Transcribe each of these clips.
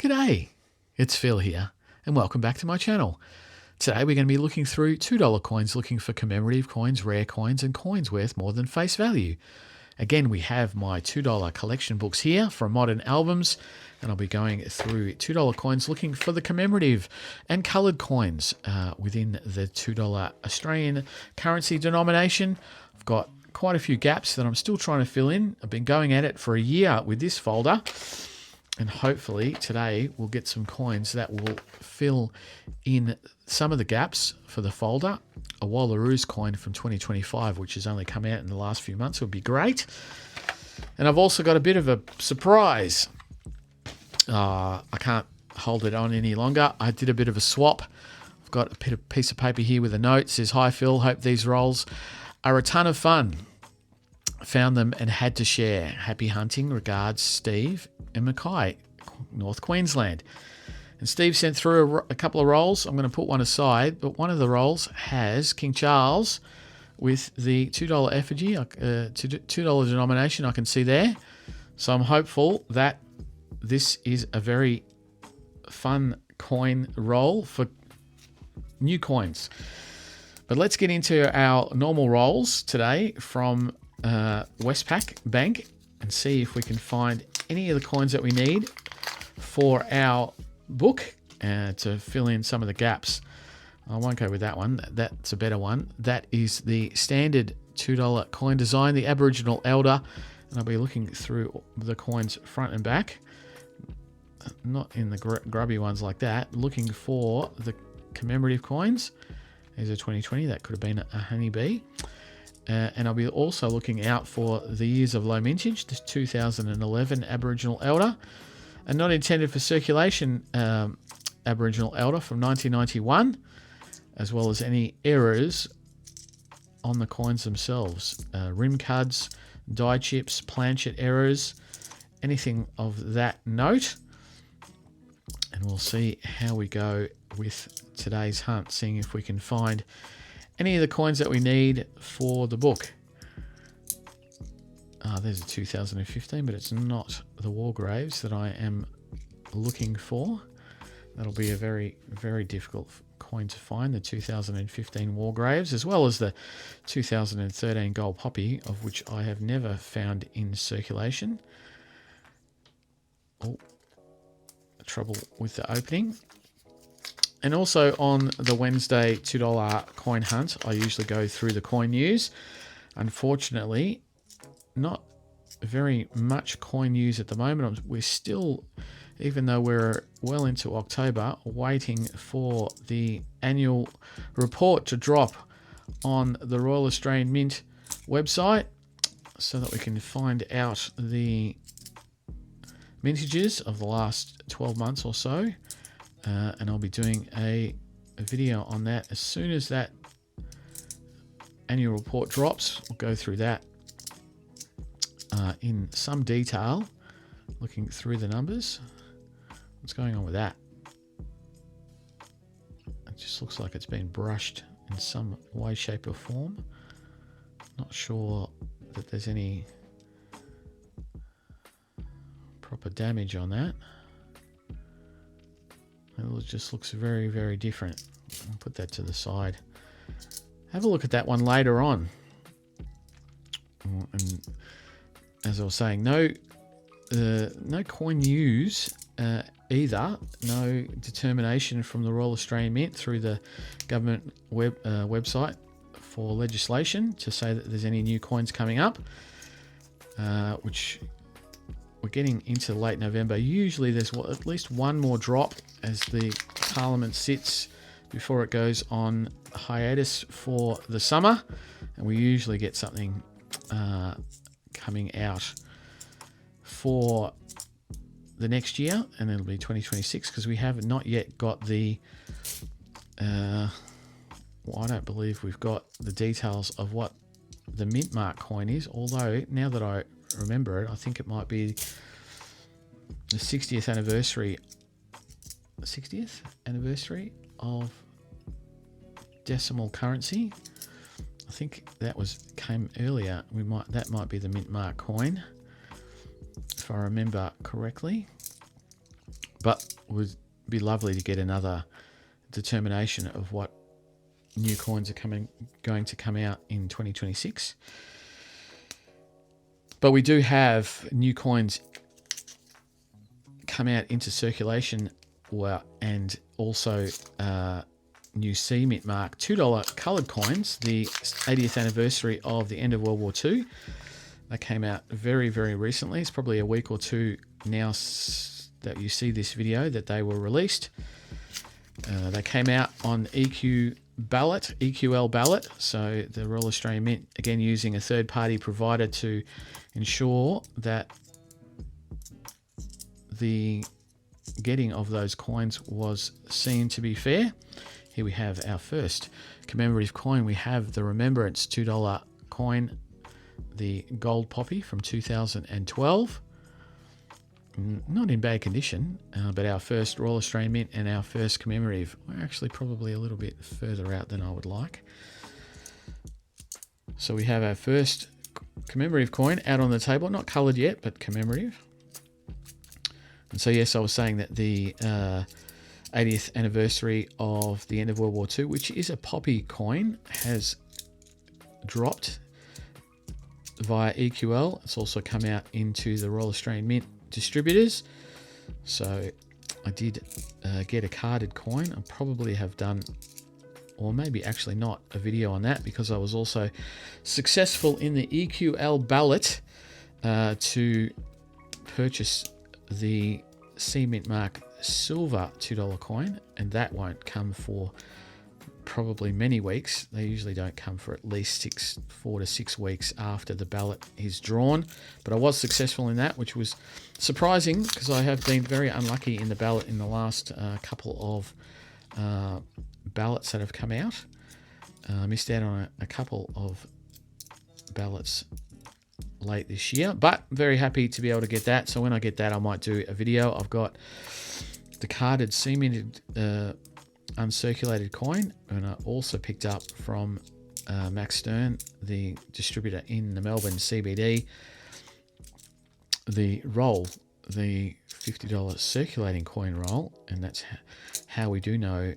G'day, it's Phil here, and welcome back to my channel. Today we're going to be looking through $2 coins, looking for commemorative coins, rare coins, and coins worth more than face value. Again, we have my $2 collection books here from Modern Albums, and I'll be going through $2 coins looking for the commemorative and coloured coins within the $2 Australian currency denomination. I've got quite a few gaps that I'm still trying to fill in. I've been going at it for a year with this folder. And hopefully today we'll get some coins that will fill in some of the gaps for the folder. A Wallaroos coin from 2025, which has only come out in the last few months, would be great. And I've also got a bit of a surprise. I can't hold it on any longer. I did a bit of a swap. I've got a piece of paper here with a note. It says, "Hi Phil, hope these rolls are a ton of fun. Found them and had to share. Happy hunting. Regards, Steve and Mackay, North Queensland." And Steve sent through a couple of rolls. I'm going to put one aside, but one of the rolls has King Charles with the $2 effigy, $2 denomination I can see there. So I'm hopeful that this is a very fun coin roll for new coins. But let's get into our normal rolls today from Westpac Bank and see if we can find any of the coins that we need for our book to fill in some of the gaps. I won't go with that one. That's a better one. That is the standard $2 coin design, the Aboriginal Elder. And I'll be looking through the coins front and back, not in the grubby ones like that, looking for the commemorative coins. There's a 2020, that could have been a honeybee. And I'll be also looking out for the years of low mintage, the 2011 Aboriginal Elder, and not intended for circulation Aboriginal Elder from 1991, as well as any errors on the coins themselves. Rim cuds, die chips, planchet errors, anything of that note. And we'll see how we go with today's hunt, seeing if we can find any of the coins that we need for the book. There's a 2015, but it's not the war graves that I am looking for. That'll be a very, very difficult coin to find, the 2015 war graves, as well as the 2013 gold poppy, of which I have never found in circulation. Oh, trouble with the opening. And also on the Wednesday $2 coin hunt, I usually go through the coin news. Unfortunately, not very much coin news at the moment. We're still, even though we're well into October, waiting for the annual report to drop on the Royal Australian Mint website so that we can find out the mintages of the last 12 months or so. And I'll be doing a video on that as soon as that annual report drops. We'll go through that in some detail, looking through the numbers. What's going on with that? It just looks like it's been brushed in some way, shape or form. Not sure that there's any proper damage on that. It just looks very, very different. I'll put that to the side. Have a look at that one later on. And as I was saying, no coin news either. No determination from the Royal Australian Mint through the government website for legislation to say that there's any new coins coming up, which we're getting into late November. Usually there's at least one more drop as the Parliament sits before it goes on hiatus for the summer. And we usually get something coming out for the next year, and it'll be 2026, because we have not yet got the... I don't believe we've got the details of what the mint mark coin is, although now that I remember it, I think it might be the 60th anniversary of decimal currency. I think that came earlier. That might be the mint mark coin, if I remember correctly. but it would be lovely to get another determination of what new coins are going to come out in 2026. But we do have new coins come out into circulation, and also new C-Mint mark $2 coloured coins, the 80th anniversary of the end of World War II. They came out very, very recently. It's probably a week or two now that you see this video that they were released. They came out on EQL ballot, so the Royal Australian Mint, again using a third-party provider to ensure that the getting of those coins was seen to be fair. Here we have our first commemorative coin. We have the Remembrance $2 coin, the gold poppy from 2012. Not in bad condition, but our first Royal Australian Mint and our first commemorative. We're actually probably a little bit further out than I would like. So we have our first commemorative coin out on the table, not coloured yet, but commemorative. And so yes, I was saying that the 80th anniversary of the end of World War II, which is a poppy coin, has dropped via EQL. It's also come out into the Royal Australian Mint distributors. So I did get a carded coin. I probably have done, or maybe actually not, a video on that, because I was also successful in the EQL ballot to purchase the C-Mint mark silver $2 coin, and that won't come for probably many weeks. They usually don't come for at least 4 to 6 weeks after the ballot is drawn, but I was successful in that, which was surprising because I have been very unlucky in the ballot in the last couple of ballots that have come out. I missed out on a couple of ballots late this year, but very happy to be able to get that. So when I get that, I might do a video. I've got the carded C-Minted uncirculated coin, and I also picked up from Max Stern, the distributor in the Melbourne CBD, the roll, the $50 circulating coin roll, and that's how we do know,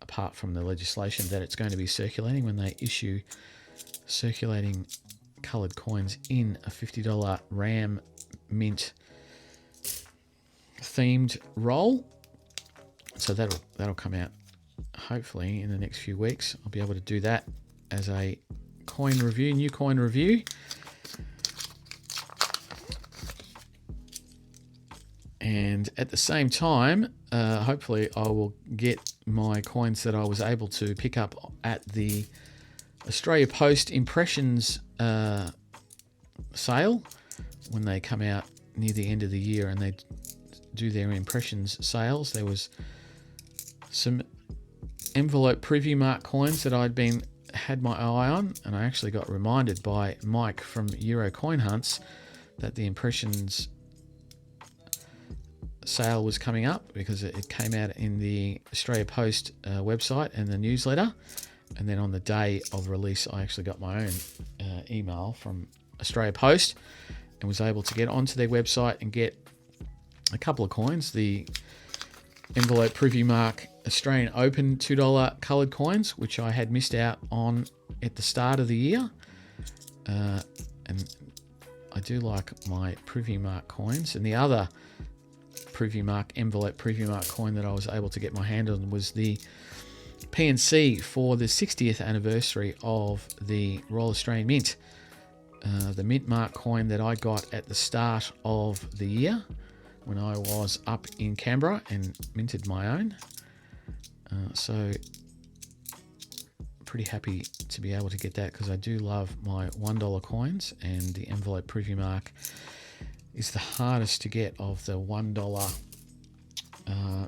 apart from the legislation, that it's going to be circulating when they issue circulating coloured coins in a $50 RAM mint themed roll. So that'll come out hopefully in the next few weeks. I'll be able to do that as a coin review, new coin review. And at the same time, hopefully I will get my coins that I was able to pick up at the Australia Post Impressions sale when they come out near the end of the year and they do their impressions sales. There was some envelope preview mark coins that had my eye on, and I actually got reminded by Mike from Euro Coin Hunts that the impressions sale was coming up, because it came out in the Australia Post website and the newsletter, and then on the day of release I actually got my own email from Australia Post and was able to get onto their website and get a couple of coins, the envelope preview mark Australian Open $2 coloured coins, which I had missed out on at the start of the year, and I do like my preview mark coins. And the other envelope preview mark coin that I was able to get my hand on was the PNC for the 60th anniversary of the Royal Australian Mint, the mint mark coin that I got at the start of the year when I was up in Canberra and minted my own. So pretty happy to be able to get that, because I do love my $1 coins, and the envelope preview mark is the hardest to get of the $1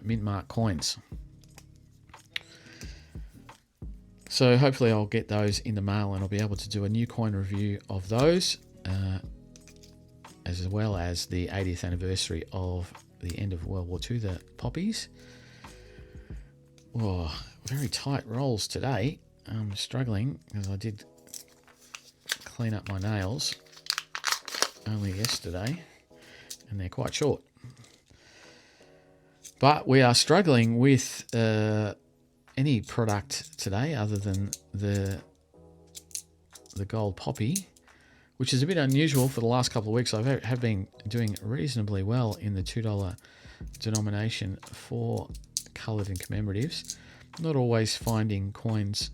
mint mark coins. So hopefully I'll get those in the mail and I'll be able to do a new coin review of those, as well as the 80th anniversary of the end of World War II, the poppies. Oh, very tight rolls today. I'm struggling because I did clean up my nails only yesterday and they're quite short. But we are struggling with any product today other than the gold poppy, which is a bit unusual for the last couple of weeks. I have been doing reasonably well in the $2 denomination for coloured and commemoratives. Not always finding coins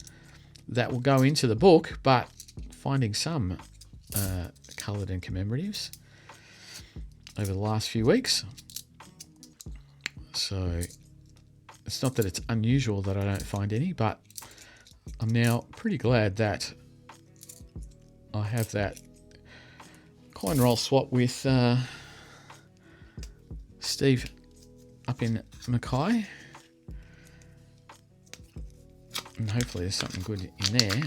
that will go into the book, but finding some coloured and commemoratives over the last few weeks. So it's not that it's unusual that I don't find any, but I'm now pretty glad that I have that coin roll swap with Steve up in Mackay. And hopefully there's something good in there.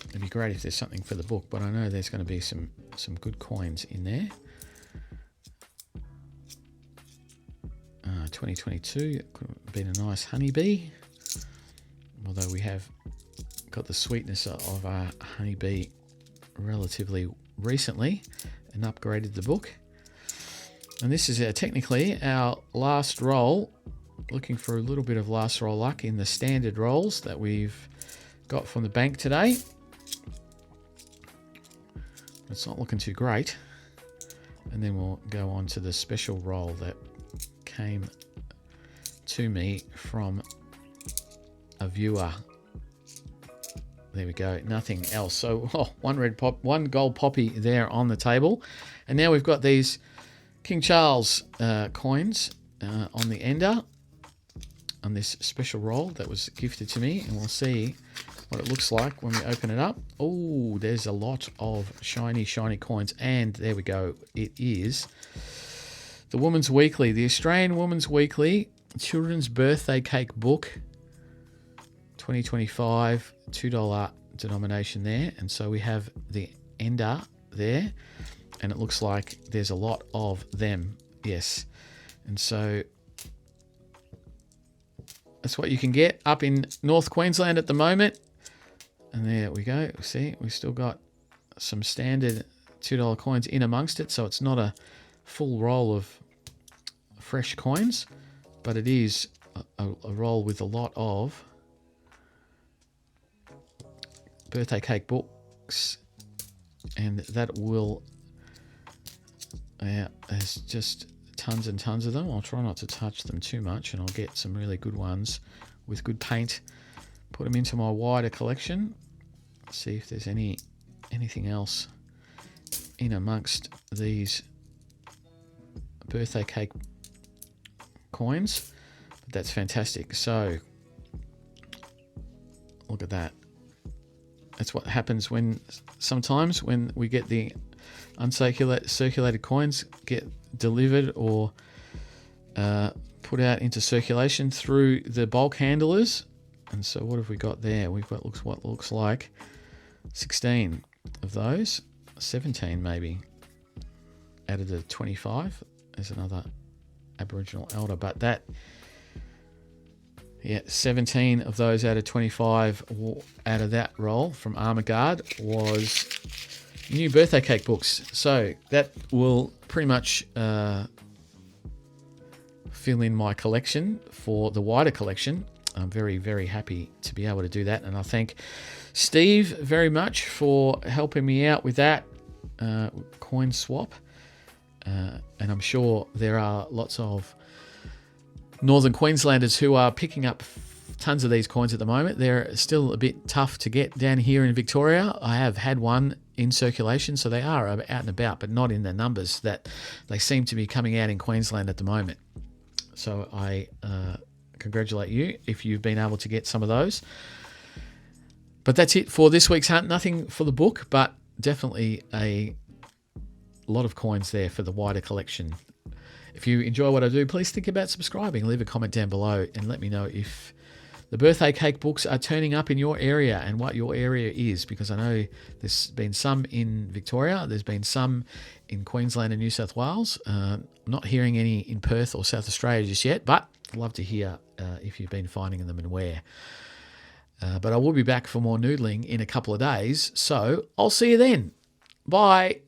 It'd be great if there's something for the book, but I know there's going to be some good coins in there. 2022 could have been a nice honeybee, although we have got the sweetness of our honeybee relatively recently and upgraded the book. And this is technically our last roll, looking for a little bit of last roll luck in the standard rolls that we've got from the bank today. It's not looking too great. And then we'll go on to the special roll that came to me from a viewer. There we go, nothing else. So one gold poppy there on the table. And now we've got these King Charles coins on the ender on this special roll that was gifted to me, and we'll see what it looks like when we open it up. Oh, there's a lot of shiny coins, and there we go. It is the Woman's Weekly, the Australian Woman's Weekly Children's Birthday Cake Book 2025, $2 denomination there. And so we have the ender there, and it looks like there's a lot of them. Yes. And so that's what you can get up in North Queensland at the moment. And there we go. See, we've still got some standard $2 coins in amongst it. So it's not a full roll of fresh coins, but it is a roll with a lot of birthday cake books. And that will, there's just tons and tons of them. I'll try not to touch them too much, and I'll get some really good ones with good paint, put them into my wider collection, see if there's anything else in amongst these birthday cake coins. But that's fantastic. So look at that. That's what happens sometimes when we get the circulated coins get delivered or put out into circulation through the bulk handlers. And so what have we got there? We've got what looks like 16 of those, 17 maybe, out of the 25. There's another Aboriginal elder, but that, 17 of those out of 25 out of that roll from Armaguard was new birthday cake books. So that will pretty much fill in my collection for the wider collection. I'm very, very happy to be able to do that. And I thank Steve very much for helping me out with that coin swap. And I'm sure there are lots of Northern Queenslanders who are picking up tons of these coins at the moment. They're still a bit tough to get down here in Victoria. I have had one in circulation, so they are out and about, but not in the numbers that they seem to be coming out in Queensland at the moment. So I congratulate you if you've been able to get some of those. But that's it for this week's hunt. Nothing for the book, but definitely a lot of coins there for the wider collection. If you enjoy what I do, please think about subscribing. Leave a comment down below and let me know if the birthday cake books are turning up in your area and what your area is, because I know there's been some in Victoria, there's been some in Queensland and New South Wales. Not hearing any in Perth or South Australia just yet, but I'd love to hear if you've been finding them and where. But I will be back for more noodling in a couple of days, so I'll see you then. Bye.